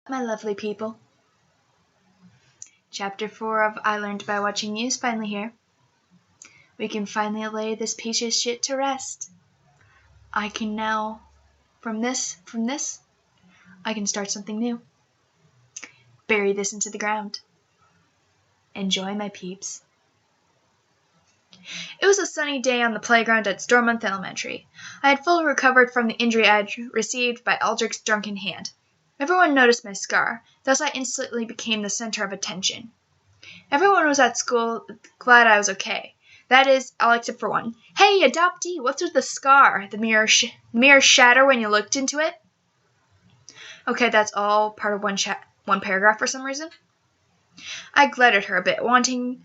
my lovely people. Chapter 4 of I Learned by Watching You is finally here. We can finally lay this piece of shit to rest. I can now, from this, I can start something new. Bury this into the ground. Enjoy, my peeps. It was a sunny day on the playground at Stormont Elementary. I had fully recovered from the injury I had received by Aldrich's drunken hand. Everyone noticed my scar, thus I instantly became the center of attention. Everyone was at school glad I was okay. That is, all except for one. Hey, adoptee, what's with the scar? The mirror shatter when you looked into it? Okay, that's all part of one paragraph for some reason. I glared at her a bit, wanting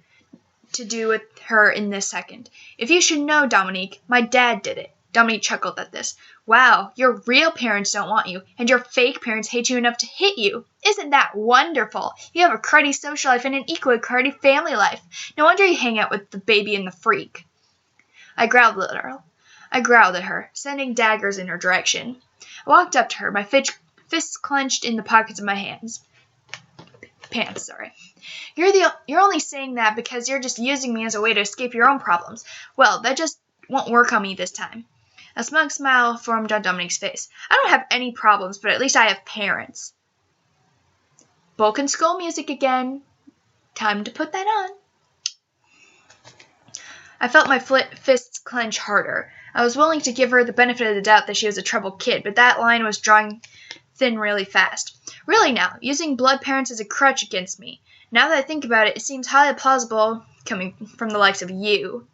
to do with her in this second. If you should know, Dominique, my dad did it. Dominique chuckled at this. Wow, your real parents don't want you, and your fake parents hate you enough to hit you. Isn't that wonderful? You have a cruddy social life and an equally cruddy family life. No wonder you hang out with the baby and the freak. I growled at her, sending daggers in her direction. I walked up to her, my fists clenched in the pockets of my pants. You're only saying that because you're just using me as a way to escape your own problems. Well, that just won't work on me this time. A smug smile formed on Dominique's face. I don't have any problems, but at least I have parents. Balkan Skull music again. Time to put that on. I felt my fists clench harder. I was willing to give her the benefit of the doubt that she was a troubled kid, but that line was drawing thin really fast. Really now, using blood parents as a crutch against me. Now that I think about it, it seems highly plausible coming from the likes of you.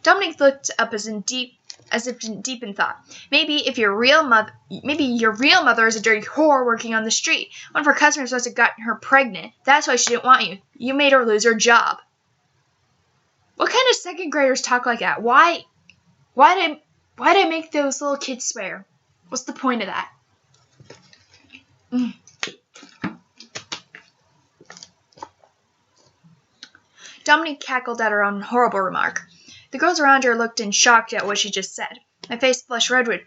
Dominique looked up as if deep in thought. Maybe your real mother is a dirty whore working on the street. One of her customers must have gotten her pregnant. That's why she didn't want you. You made her lose her job. What kind of second graders talk like that? Why did I make those little kids swear? What's the point of that? Dominique cackled at her own horrible remark. The girls around her looked in shock at what she just said. My face flushed red with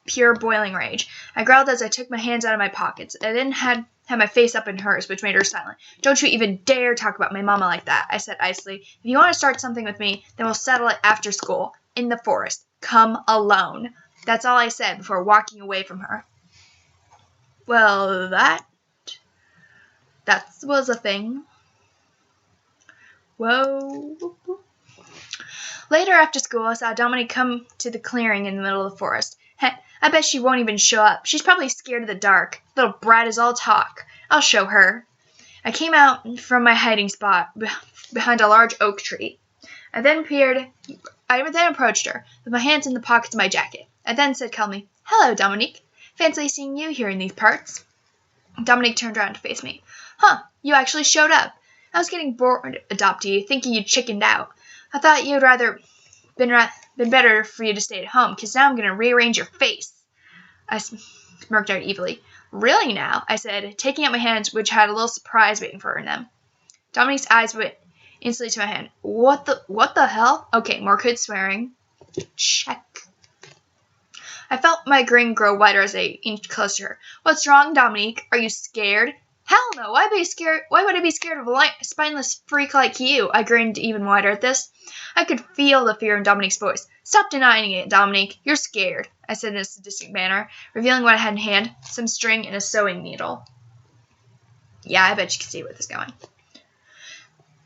pure boiling rage. I growled as I took my hands out of my pockets. I then had my face up in hers, which made her silent. Don't you even dare talk about my mama like that, I said icily. If you want to start something with me, then we'll settle it after school, in the forest. Come alone. That's all I said before walking away from her. Well, that was a thing. Whoa. Later after school, I saw Dominique come to the clearing in the middle of the forest. I bet she won't even show up. She's probably scared of the dark. Little brat is all talk. I'll show her. I came out from my hiding spot behind a large oak tree. I then approached her, with my hands in the pockets of my jacket. I then said calmly, Hello, Dominique. Fancy seeing you here in these parts. Dominique turned around to face me. Huh, you actually showed up. I was getting bored, adoptee, thinking you chickened out. I thought you'd rather been better for you to stay at home, because now I'm going to rearrange your face. I smirked out evilly. Really now? I said, taking out my hands, which had a little surprise waiting for her in them. Dominique's eyes went instantly to my hand. What the hell? Okay, more good swearing. Check. I felt my grin grow wider as I inched closer to her. What's wrong, Dominique? Are you scared? Hell no! Why would I be scared of a spineless freak like you? I grinned even wider at this. I could feel the fear in Dominique's voice. Stop denying it, Dominique. You're scared, I said in a sadistic manner, revealing what I had in hand, some string and a sewing needle. Yeah, I bet you can see where this is going.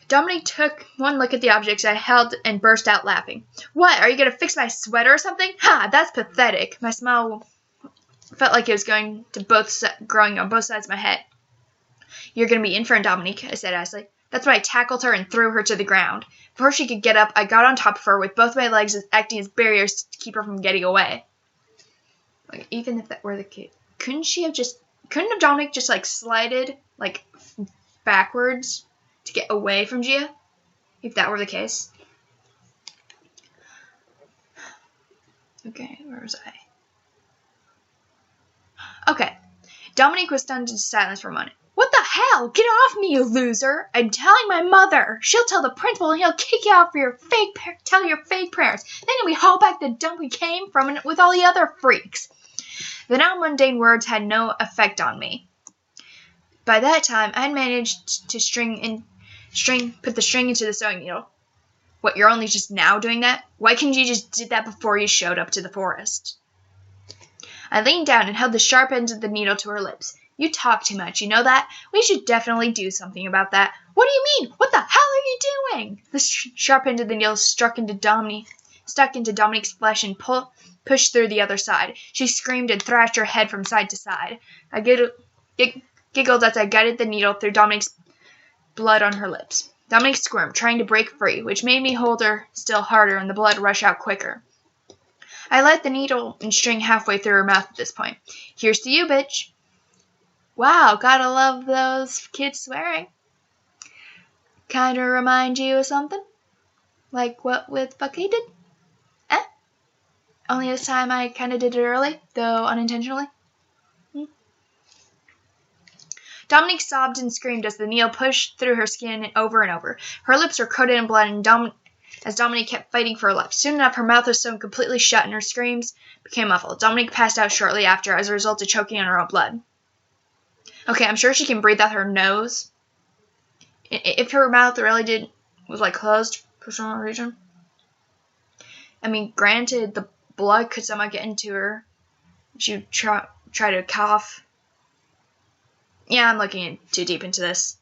Dominique took one look at the objects I held and burst out laughing. What, are you going to fix my sweater or something? Ha, that's pathetic. My smile felt like it was growing on both sides of my head. You're going to be in for it, Dominique, I said icily. That's when I tackled her and threw her to the ground. Before she could get up, I got on top of her with both my legs acting as barriers to keep her from getting away. Like, even if that were the case, couldn't Dominique just, slided, backwards to get away from Gia? If that were the case. Okay, where was I? Okay. Dominique was stunned into silence for a moment. What the hell? Get off me, you loser! I'm telling my mother. She'll tell the principal and he'll kick you out for your fake parents. Then we haul back the dump we came from with all the other freaks. The now mundane words had no effect on me. By that time, I had managed to put the string into the sewing needle. What, you're only just now doing that? Why couldn't you just did that before you showed up to the forest? I leaned down and held the sharp end of the needle to her lips. You talk too much, you know that? We should definitely do something about that. What do you mean? What the hell are you doing? The sharp end of the needle stuck into Dominique's flesh and pushed through the other side. She screamed and thrashed her head from side to side. I giggled as I guided the needle through Dominique's blood on her lips. Dominique squirmed, trying to break free, which made me hold her still harder and the blood rush out quicker. I let the needle and string halfway through her mouth at this point. Here's to you, bitch. Wow, gotta love those kids swearing. Kinda remind you of something? Like what with Bucky did? Eh? Only this time I kinda did it early, though unintentionally. Dominique sobbed and screamed as the needle pushed through her skin over and over. Her lips were coated in blood as Dominique kept fighting for her life. Soon enough, her mouth was sewn completely shut and her screams became muffled. Dominique passed out shortly after as a result of choking on her own blood. Okay, I'm sure she can breathe out her nose. If her mouth really was like closed for some reason. I mean, granted, the blood could somehow get into her. She would try to cough. Yeah, I'm looking too deep into this.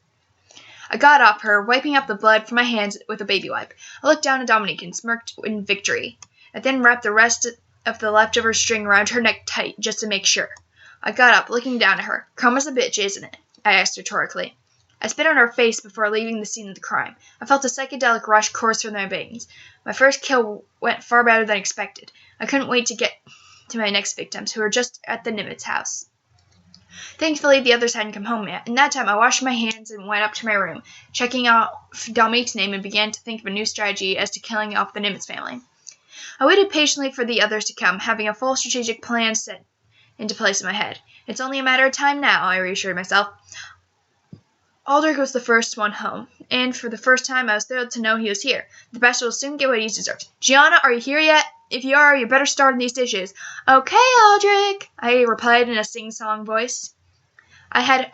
I got off her, wiping up the blood from my hands with a baby wipe. I looked down at Dominique and smirked in victory. I then wrapped the rest of the leftover string around her neck tight, just to make sure. I got up, looking down at her. Karma's a bitch, isn't it? I asked rhetorically. I spit on her face before leaving the scene of the crime. I felt a psychedelic rush course through my veins. My first kill went far better than expected. I couldn't wait to get to my next victims, who were just at the Nimitz house. Thankfully, the others hadn't come home yet. In that time, I washed my hands and went up to my room, checking out Dominique's name, and began to think of a new strategy as to killing off the Nimitz family. I waited patiently for the others to come, having a full strategic plan set into place in my head. It's only a matter of time now, I reassured myself. Aldrich was the first one home, and for the first time I was thrilled to know he was here. The bastard will soon get what he deserves. Gianna, are you here yet? If you are, you better start on these dishes. Okay, Aldrich, I replied in a sing-song voice. I had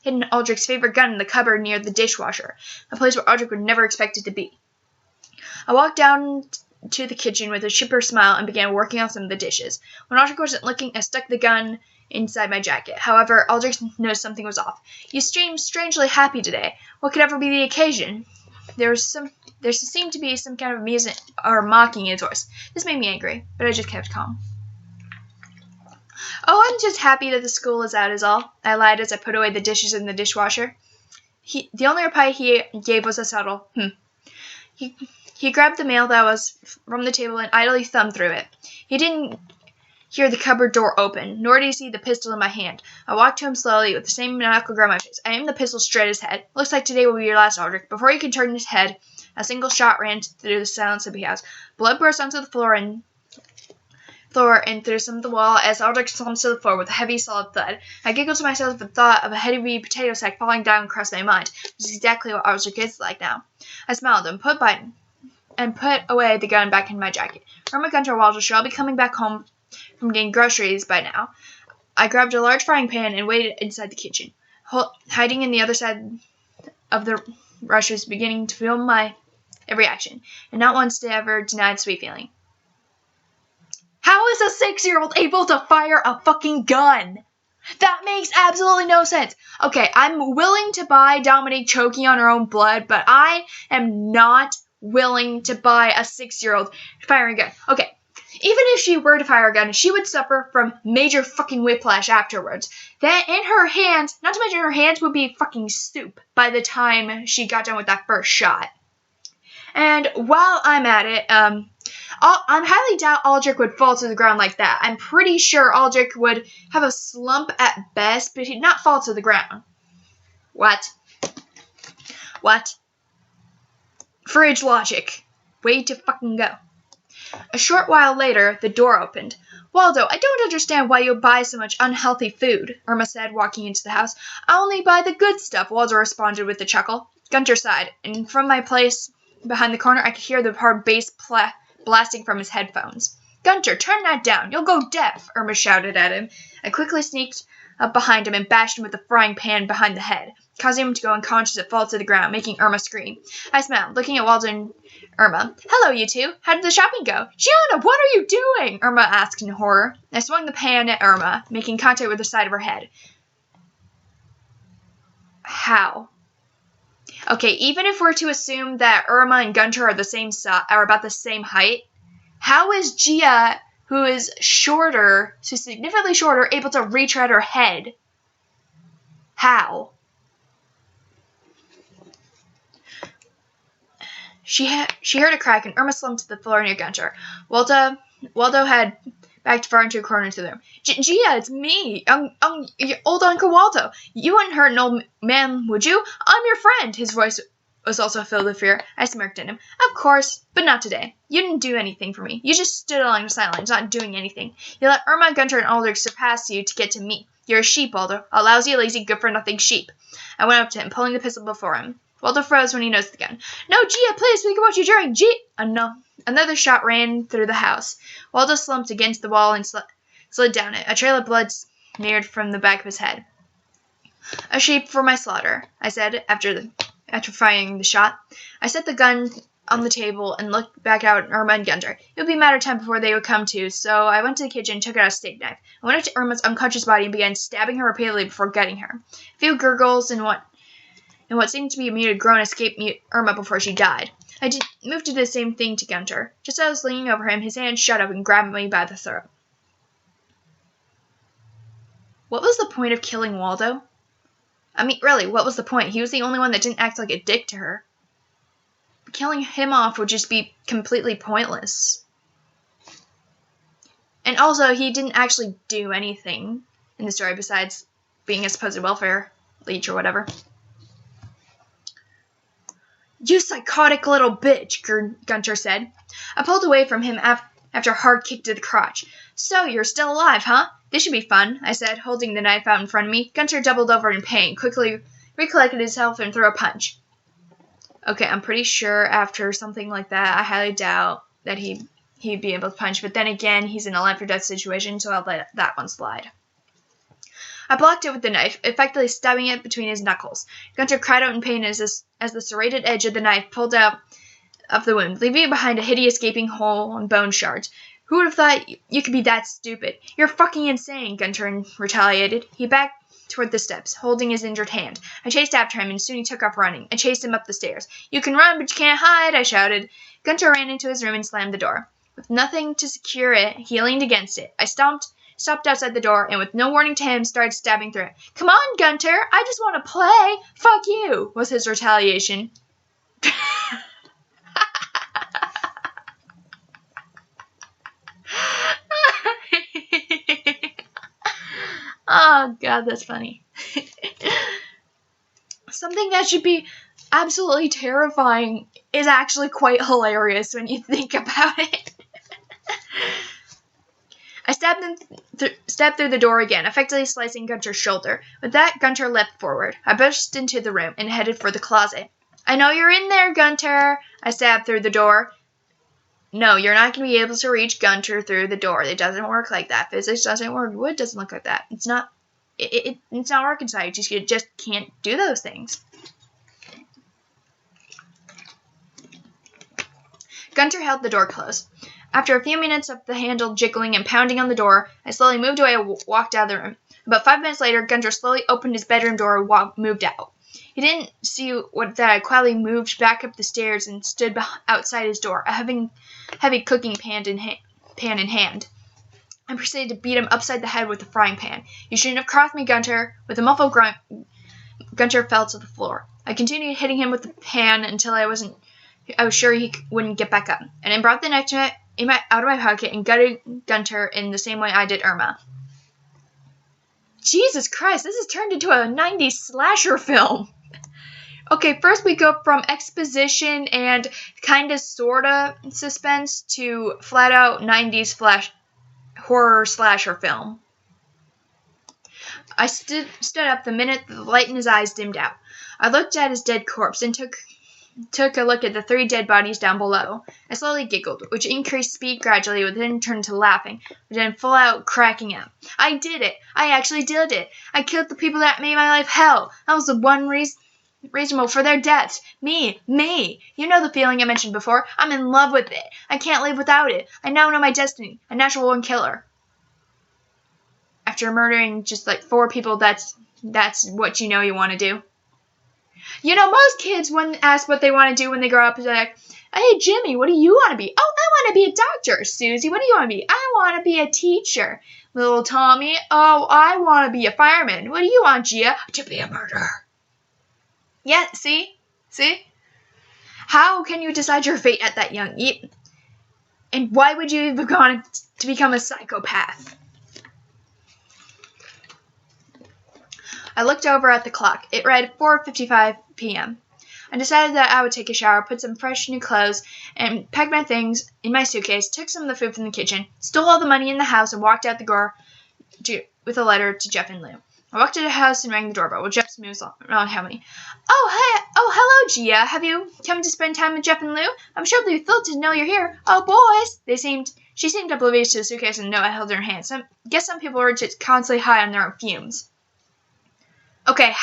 hidden Aldrich's favorite gun in the cupboard near the dishwasher, a place where Aldrich would never expect it to be. I walked down to the kitchen with a chipper smile and began working on some of the dishes. When Aldrich wasn't looking, I stuck the gun inside my jacket. However, Aldrich noticed something was off. You seemed strangely happy today. What could ever be the occasion? There seemed to be some kind of amusement or mocking in his voice. This made me angry, but I just kept calm. Oh, I'm just happy that the school is out is all, I lied as I put away the dishes in the dishwasher. The only reply he gave was a subtle, He grabbed the mail that was from the table and idly thumbed through it. He didn't hear the cupboard door open, nor did he see the pistol in my hand. I walked to him slowly with the same maniacal grin on my face. I aimed the pistol straight at his head. Looks like today will be your last, Aldrich. Before he could turn his head, a single shot ran through the silence of the house. Blood burst onto the floor and through some of the wall as Aldrich slumped to the floor with a heavy, solid thud. I giggled to myself at the thought of a heavy potato sack falling down across my mind, which is exactly what Aldrich is like now. I smiled and put away the gun back in my jacket. Remember, Gunter Walter, I'll be coming back home from getting groceries by now. I grabbed a large frying pan and waited inside the kitchen, hiding in the other side of the rushes, beginning to feel my every action, and not once did I ever deny the sweet feeling. How is a 6-year-old able to fire a fucking gun? That makes absolutely no sense. Okay, I'm willing to buy Dominique choking on her own blood, but I am not willing to buy a 6-year-old firing a gun. Okay, even if she were to fire a gun, she would suffer from major fucking whiplash afterwards. Then in her hands, not to mention her hands would be fucking soup by the time she got done with that first shot. And while I'm at it, I highly doubt Aldrich would fall to the ground like that. I'm pretty sure Aldrich would have a slump at best, but he'd not fall to the ground. What? Fridge logic. Way to fucking go. A short while later, the door opened. Waldo, I don't understand why you buy so much unhealthy food, Irma said, walking into the house. I only buy the good stuff, Waldo responded with a chuckle. Gunter sighed, and from my place behind the corner, I could hear the hard bass blasting from his headphones. Gunter, turn that down. You'll go deaf, Irma shouted at him. I quickly sneaked up behind him and bashed him with the frying pan behind the head, causing him to go unconscious and fall to the ground, making Irma scream. I smiled, looking at Waldo and Irma. Hello, you two. How did the shopping go? Gianna, what are you doing? Irma asked in horror. I swung the pan at Irma, making contact with the side of her head. How? Okay, even if we're to assume that Irma and Gunter are the same are about the same height, how is Gia, who is shorter, so significantly shorter, able to reach at her head? How? She heard a crack, and Irma slumped to the floor near Gunter. Waldo had backed far into a corner of the room. Gia, it's me, your old Uncle Waldo. You wouldn't hurt an old man, would you? I'm your friend. His voice was also filled with fear. I smirked at him. Of course, but not today. You didn't do anything for me. You just stood along the sidelines, not doing anything. You let Irma, Gunter, and Aldrich surpass you to get to me. You're a sheep, Waldo. A lousy, lazy, good-for-nothing sheep. I went up to him, pulling the pistol before him. Waldo froze when he noticed the gun. No, Gia, please, we can watch you during. Another shot ran through the house. Waldo slumped against the wall and slid down it. A trail of blood smeared from the back of his head. A sheep for my slaughter, I said, after firing the shot. I set the gun on the table and looked back out at Irma and Gunter. It would be a matter of time before they would come to, so I went to the kitchen and took out a steak knife. I went up to Irma's unconscious body and began stabbing her repeatedly before gutting her. A few gurgles and what seemed to be a muted groan escaped Irma before she died. I moved to do the same thing to Gunter. Just as I was leaning over him, his hand shot up and grabbed me by the throat. What was the point of killing Waldo? I mean, really, what was the point? He was the only one that didn't act like a dick to her. Killing him off would just be completely pointless. And also, he didn't actually do anything in the story besides being a supposed welfare leech or whatever. You psychotic little bitch, Gunter said. I pulled away from him after a hard kick to the crotch. So, you're still alive, huh? This should be fun, I said, holding the knife out in front of me. Gunter doubled over in pain, quickly recollected himself and threw a punch. Okay, I'm pretty sure after something like that, I highly doubt that he'd be able to punch. But then again, he's in a life-or-death situation, so I'll let that one slide. I blocked it with the knife, effectively stabbing it between his knuckles. Gunter cried out in pain as the serrated edge of the knife pulled out of the wound, leaving behind a hideous gaping hole and bone shards. Who would have thought you could be that stupid? You're fucking insane, Gunter retaliated. He backed toward the steps, holding his injured hand. I chased after him, and soon he took off running. I chased him up the stairs. You can run, but you can't hide, I shouted. Gunter ran into his room and slammed the door. With nothing to secure it, he leaned against it. I stopped outside the door, and with no warning to him, started stabbing through it. Come on, Gunter, I just want to play. Fuck you, was his retaliation. Oh, God, that's funny. Something that should be absolutely terrifying is actually quite hilarious when you think about it. I stabbed through the door again, effectively slicing Gunter's shoulder. With that, Gunter leapt forward. I burst into the room and headed for the closet. I know you're in there, Gunter, I stabbed through the door. No, you're not going to be able to reach Gunter through the door. It doesn't work like that. Physics doesn't work. Wood doesn't look like that. It's not rocket science. You just can't do those things. Gunter held the door closed. After a few minutes of the handle jiggling and pounding on the door, I slowly moved away and walked out of the room. About 5 minutes later, Gunter slowly opened his bedroom door and moved out. He didn't see that I quietly moved back up the stairs and stood outside his door, a heavy cooking pan in hand. I proceeded to beat him upside the head with the frying pan. You shouldn't have crossed me, Gunter. With a muffled grunt, Gunter fell to the floor. I continued hitting him with the pan until I was sure he wouldn't get back up, and I brought the knife out of my pocket and gutted Gunter in the same way I did Irma. Jesus Christ, this has turned into a 90s slasher film. Okay, first we go from exposition and kinda sorta suspense to flat out 90s horror slasher film. I stood up the minute the light in his eyes dimmed out. I looked at his dead corpse and took took a look at the 3 dead bodies down below. I slowly giggled, which increased speed gradually, then turned to laughing, then full out cracking up. I did it! I actually did it! I killed the people that made my life hell! That was the one reasonable for their deaths. Me! You know the feeling I mentioned before. I'm in love with it. I can't live without it. I now know my destiny. A natural born killer. After murdering just like 4 people, that's what you know you want to do. You know, most kids, when asked what they want to do when they grow up, is like, hey, Jimmy, what do you want to be? Oh, I want to be a doctor. Susie, what do you want to be? I want to be a teacher. Little Tommy, oh, I want to be a fireman. What do you want, Gia? To be a murderer. Yeah, see? How can you decide your fate at that young age? And why would you have gone to become a psychopath? I looked over at the clock. It read 4:55 p.m. I decided that I would take a shower, put some fresh new clothes, and packed my things in my suitcase, took some of the food from the kitchen, stole all the money in the house, and walked out the door with a letter to Jeff and Lou. I walked to the house and rang the doorbell. Well, Jeff moves around heavily. Oh, hello, Gia. Have you come to spend time with Jeff and Lou? I'm sure they're thrilled to know you're here. Oh, boys. She seemed oblivious to the suitcase and the note I held in her hand. Guess some people were just constantly high on their own fumes. Okay,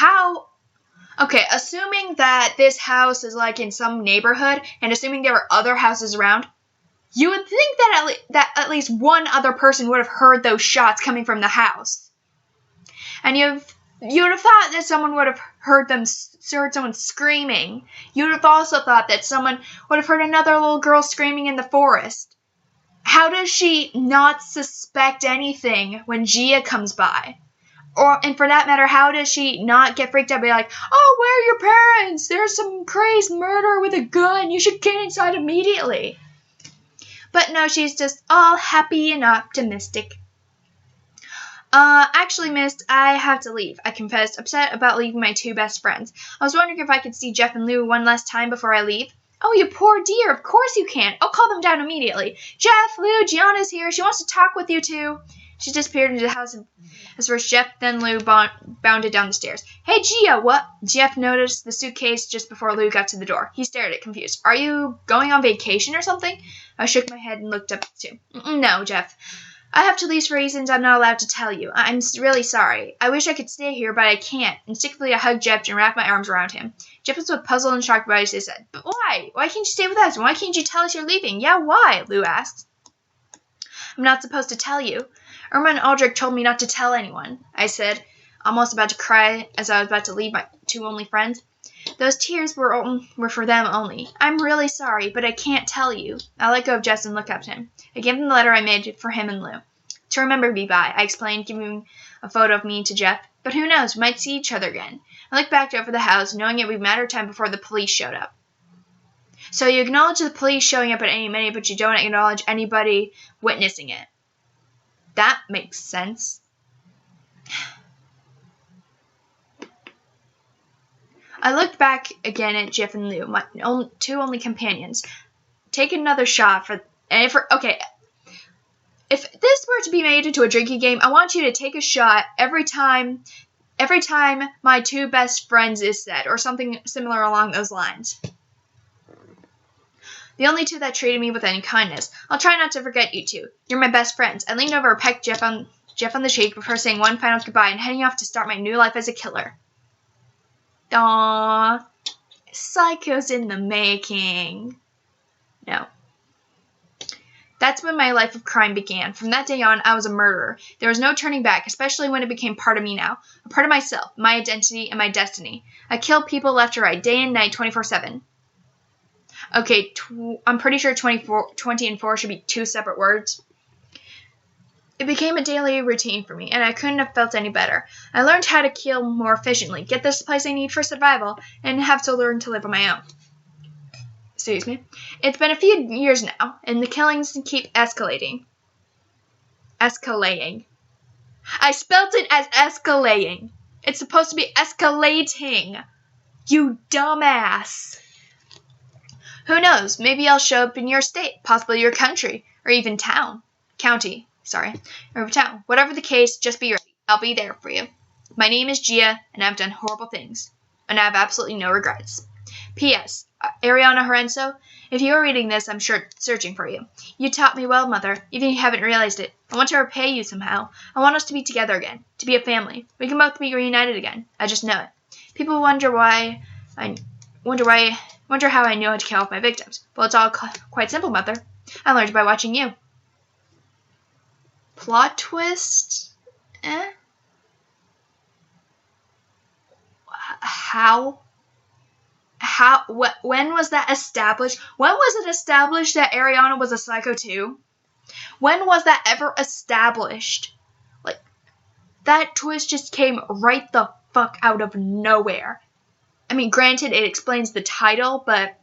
assuming that this house is like in some neighborhood, and assuming there were other houses around, you would think that at least one other person would have heard those shots coming from the house. And you would have thought that someone would have heard someone screaming. You would have also thought that someone would have heard another little girl screaming in the forest. How does she not suspect anything when Gia comes by? And for that matter, how does she not get freaked out and be like, oh, where are your parents? There's some crazed murderer with a gun. You should get inside immediately. But no, she's just all happy and optimistic. Actually, miss, I have to leave, I confessed, upset about leaving my 2 best friends. I was wondering if I could see Jeff and Lou one last time before I leave. Oh, you poor dear, of course you can. I'll call them down immediately. Jeff, Lou, Gianna's here. She wants to talk with you too. She disappeared into the house as first Jeff, then Lou bounded down the stairs. Hey, Gia, what? Jeff noticed the suitcase just before Lou got to the door. He stared at it, confused. Are you going on vacation or something? I shook my head and looked up too. No, Jeff. I have to leave for reasons I'm not allowed to tell you. I'm really sorry. I wish I could stay here, but I can't. Instinctively, I hugged Jeff and wrapped my arms around him. Jeff was both puzzled and shocked by what I said. But why? Why can't you stay with us? Why can't you tell us you're leaving? Yeah, why? Lou asked. I'm not supposed to tell you. Irma and Aldrich told me not to tell anyone, I said, almost about to cry as I was about to leave my 2 only friends. Those tears were for them only. I'm really sorry, but I can't tell you. I let go of Jess and looked up to him. I gave him the letter I made for him and Lou. To remember me by, I explained, giving a photo of me to Jeff. But who knows, we might see each other again. I looked back over the house, knowing it would be a matter of time before the police showed up. So you acknowledge the police showing up at any minute, but you don't acknowledge anybody witnessing it. That makes sense. I looked back again at Jeff and Lou, my 2 only companions. Take another shot if this were to be made into a drinking game, I want you to take a shot every time my 2 best friends is said, or something similar along those lines. The only 2 that treated me with any kindness. I'll try not to forget you 2. You're my best friends. I leaned over and pecked Jeff on the cheek before saying one final goodbye and heading off to start my new life as a killer. Aww. Psycho's in the making. No. That's when my life of crime began. From that day on, I was a murderer. There was no turning back, especially when it became part of me now. A part of myself, my identity, and my destiny. I killed people left or right, day and night, 24/7. Okay, I'm pretty sure 20 and 4 should be 2 separate words. It became a daily routine for me, and I couldn't have felt any better. I learned how to kill more efficiently, get the supplies I need for survival, and have to learn to live on my own. Excuse me. It's been a few years now, and the killings keep escalating. Escalating. I spelled it as escalating. It's supposed to be escalating. You dumbass. Who knows? Maybe I'll show up in your state, possibly your country, or even county, or town. Whatever the case, just be ready. I'll be there for you. My name is Gia, and I've done horrible things, and I have absolutely no regrets. P.S. Ariana Horenzo, if you are reading this, I'm sure searching for you. You taught me well, Mother, even if you haven't realized it. I want to repay you somehow. I want us to be together again, to be a family. We can both be reunited again. I just know it. People wonder how I knew how to kill off my victims. Well, it's all quite simple, Mother. I learned by watching you. Plot twist? How? When was that established? When was it established that Ariana was a psycho too? When was that ever established? Like, that twist just came right the fuck out of nowhere. I mean, granted, it explains the title, but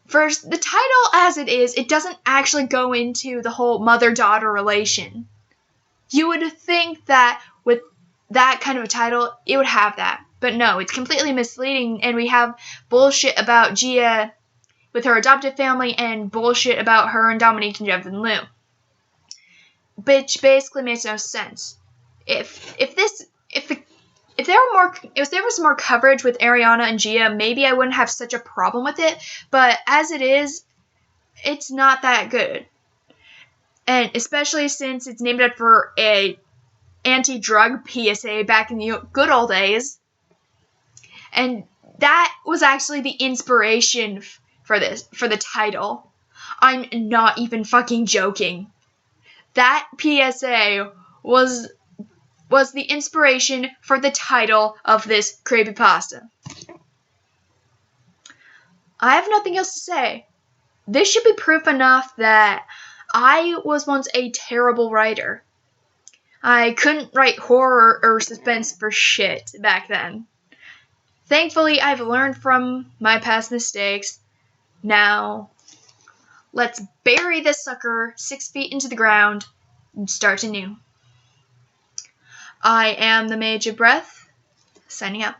first, the title as it is, it doesn't actually go into the whole mother-daughter relation. You would think that with that kind of a title, it would have that. But no, it's completely misleading, and we have bullshit about Gia with her adoptive family and bullshit about her and Dominique and Jeff and Lou. Which basically makes no sense. If there was more coverage with Ariana and Gia, maybe I wouldn't have such a problem with it, but as it is, it's not that good. And especially since it's named after a anti-drug PSA back in the good old days. And that was actually the inspiration for the title. I'm not even fucking joking. That PSA was the inspiration for the title of this creepypasta. I have nothing else to say. This should be proof enough that I was once a terrible writer. I couldn't write horror or suspense for shit back then. Thankfully, I've learned from my past mistakes. Now, let's bury this sucker 6 feet into the ground and start anew. I am the Mage of Breath, signing out.